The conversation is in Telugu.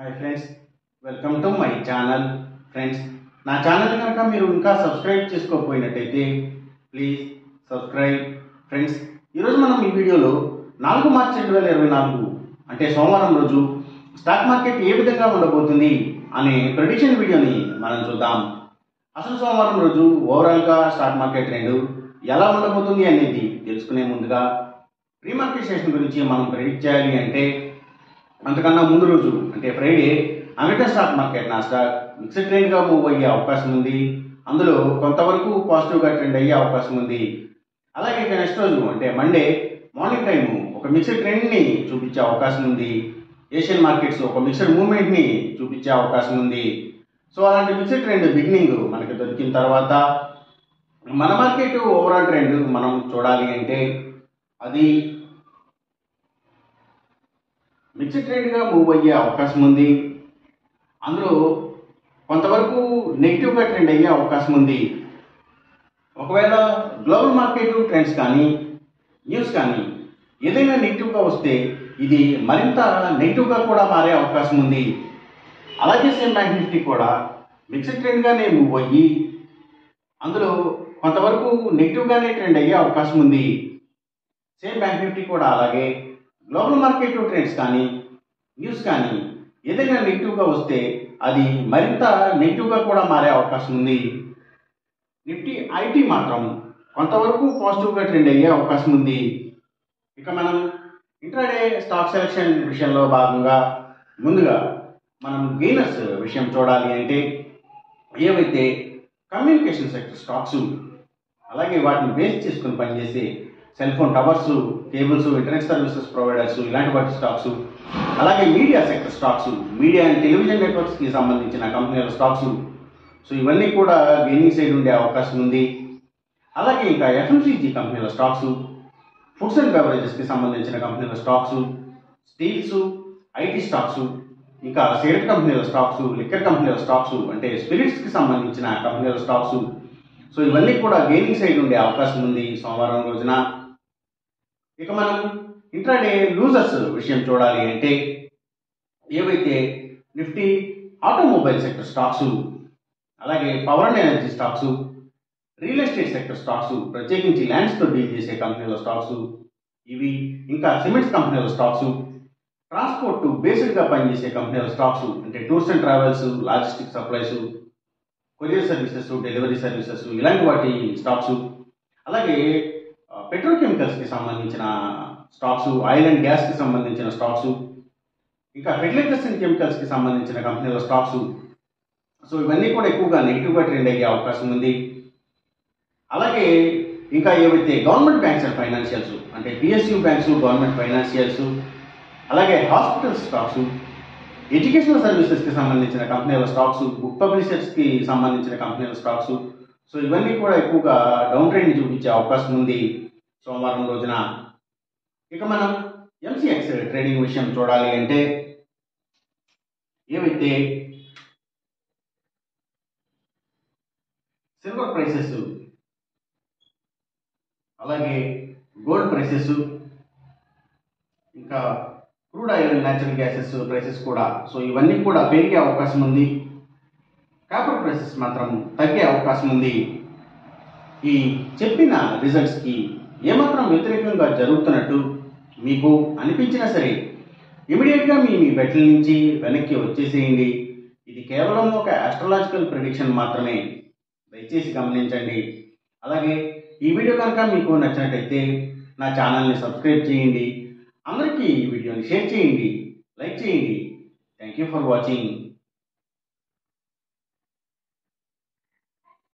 Hi friends, welcome to my channel. Friends, నా ఛానల్ కనుక మీరు ఇంకా సబ్స్క్రైబ్ చేసుకోకపోయినట్టయితే ప్లీజ్ సబ్స్క్రైబ్. ఫ్రెండ్స్, ఈరోజు మనం ఈ వీడియోలో 4 మార్చి 2024 అంటే సోమవారం రోజు స్టాక్ మార్కెట్ ఏ విధంగా ఉండబోతుంది అనే ప్రెడిక్షన్ వీడియోని మనం చూద్దాం. అసలు సోమవారం రోజు ఓవరాల్గా స్టాక్ మార్కెట్ ట్రెండ్ ఎలా ఉండబోతుంది అనేది తెలుసుకునే ముందుగా ప్రీ మార్కెట్ సెషన్ గురించి మనం ప్రెడిక్ట్ చేయాలి అంటే అంతకన్నా ముందు రోజు అంటే Friday American stock market Nasdaq mixed ట్రెండ్గా మూవ్ అయ్యే అవకాశం ఉంది. అందులో కొంతవరకు పాజిటివ్గా ట్రెండ్ అయ్యే అవకాశం ఉంది. అలాగే ఇక నెక్స్ట్ రోజు అంటే మండే మార్నింగ్ టైము ఒక మిక్స్డ్ ట్రెండ్ని చూపించే అవకాశం ఉంది. ఏషియన్ మార్కెట్స్ ఒక మిక్స్డ్ మూవ్మెంట్ని చూపించే అవకాశం ఉంది. సో అలాంటి మిక్స్డ్ ట్రెండ్ బిగినింగ్ మనకి దొరికిన తర్వాత మన మార్కెట్ ఓవరాల్ ట్రెండ్ మనం చూడాలి అంటే అది మిక్స్డ్ ట్రెండ్గా మూవ్ అయ్యే అవకాశం ఉంది. అందులో కొంతవరకు నెగిటివ్గా ట్రెండ్ అయ్యే అవకాశం ఉంది. ఒకవేళ గ్లోబల్ మార్కెట్ ట్రెండ్స్ కానీ న్యూస్ కానీ ఏదైనా నెగిటివ్గా వస్తే ఇది మరింత నెగిటివ్గా కూడా మారే అవకాశం ఉంది. అలాగే సేమ్ బ్యాంక్ నిఫ్టీ కూడా మిక్స్డ్ ట్రెండ్గానే మూవ్ అయ్యి అందులో కొంతవరకు నెగిటివ్గానే ట్రెండ్ అయ్యే అవకాశం ఉంది. సేమ్ బ్యాంక్ నిఫ్టీ కూడా అలాగే గ్లోబల్ మార్కెట్ ట్రెండ్స్ కానీ న్యూస్ కానీ ఏదైనా నెగిటివ్గా వస్తే అది మరింత నెగిటివ్గా కూడా మారే అవకాశం ఉంది. నిఫ్టీ ఐటీ మాత్రం కొంతవరకు పాజిటివ్గా ట్రెండ్ అయ్యే అవకాశం ఉంది. ఇక మనం ఇంట్రాడే స్టాక్ సెలెక్షన్ విషయంలో భాగంగా ముందుగా మనం గెయినర్స్ విషయం చూడాలి అంటే ఏవైతే కమ్యూనికేషన్ సెక్టర్ స్టాక్స్ అలాగే వాటిని బేస్ చేసుకుని పనిచేసే cell phone towers, cables, internet services providers ఇలాంటి వాటి స్టాక్స్, అలాగే media sector stocks, media and television నెట్వర్క్స్కి సంబంధించిన కంపెనీల స్టాక్స్, సో ఇవన్నీ కూడా గెయినింగ్ సైడ్ ఉండే అవకాశం ఉంది. అలాగే ఇంకా ఎఫ్ఎంసీజీ కంపెనీల స్టాక్స్, ఫుడ్స్ అండ్ బెవరేజెస్కి సంబంధించిన కంపెనీల స్టాక్స్, స్టీల్స్, ఐటీ స్టాక్స్, ఇంకా సిగరెట్ కంపెనీల స్టాక్స్, లిక్కర్ కంపెనీల స్టాక్స్ అంటే స్పిరిట్స్కి సంబంధించిన కంపెనీల స్టాక్స్, సో ఇవన్నీ కూడా గెయినింగ్ సైడ్ ఉండే అవకాశం ఉంది సోమవారం రోజున. ఇక మనం ఇంట్రాడే లూజర్స్ విషయం చూడాలి అంటే ఏవైతే నిఫ్టీ ఆటోమొబైల్ సెక్టర్ స్టాక్స్, అలాగే power and energy stocks, real estate sector stocks ప్రత్యేకించి ల్యాండ్స్తో డీల్ చేసే కంపెనీల స్టాక్స్ ఇవి, ఇంకా సిమెంట్స్ కంపెనీల స్టాక్స్, ట్రాన్స్పోర్ట్ బేస్డ్గా పనిచేసే కంపెనీల స్టాక్స్ అంటే tours and travels, logistic supplies, courier services, delivery services ఇలాంటి వాటి స్టాక్స్, అలాగే పెట్రోకెమికల్స్కి సంబంధించిన స్టాక్స్, ఆయిల్ అండ్ గ్యాస్కి సంబంధించిన స్టాక్స్, ఇంకా ఫెర్టిలైజర్స్ అండ్ కెమికల్స్కి సంబంధించిన కంపెనీల స్టాక్స్, సో ఇవన్నీ కూడా ఎక్కువగా నెగిటివ్గా ట్రెండ్ అయ్యే అవకాశం ఉంది. అలాగే ఇంకా ఏవైతే గవర్నమెంట్ బ్యాంక్స్ అండ్ ఫైనాన్షియల్స్ అంటే పిఎస్యూ బ్యాంక్స్, గవర్నమెంట్ ఫైనాన్షియల్స్, అలాగే హాస్పిటల్ స్టాక్స్, ఎడ్యుకేషనల్ సర్వీసెస్కి సంబంధించిన కంపెనీల స్టాక్స్, బుక్ పబ్లిషర్స్కి సంబంధించిన కంపెనీల స్టాక్స్, సో ఇవన్నీ కూడా ఎక్కువగా డౌన్ ట్రెండ్ చూపించే అవకాశం ఉంది సోమవారం రోజున. ఇక మనం ఎంసీఎక్స్ ట్రేడింగ్ విషయం చూడాలి అంటే ఏవైతే సిల్వర్ ప్రైసెస్, అలాగే గోల్డ్ ప్రైసెస్, ఇంకా crude oil and natural gases prices కూడా, సో ఇవన్నీ కూడా పెరిగే అవకాశం ఉంది. కాపర్ ప్రైసెస్ మాత్రం తగ్గే అవకాశం ఉంది. ఈ చెప్పిన రిజల్ట్స్కి ఏమాత్రం వ్యతిరేకంగా జరుగుతున్నట్టు మీకు అనిపించినా సరే ఇమీడియట్గా మీ బెట్ల నుంచి వెనక్కి వచ్చేసేయండి. ఇది కేవలం ఒక ఆస్ట్రాలజికల్ ప్రెడిక్షన్ మాత్రమే, దయచేసి గమనించండి. అలాగే ఈ వీడియో కనుక మీకు నచ్చినట్టయితే నా ఛానల్ని సబ్స్క్రైబ్ చేయండి. అందరికీ ఈ వీడియోని షేర్ చేయండి, లైక్ చేయండి. Thank you for watching.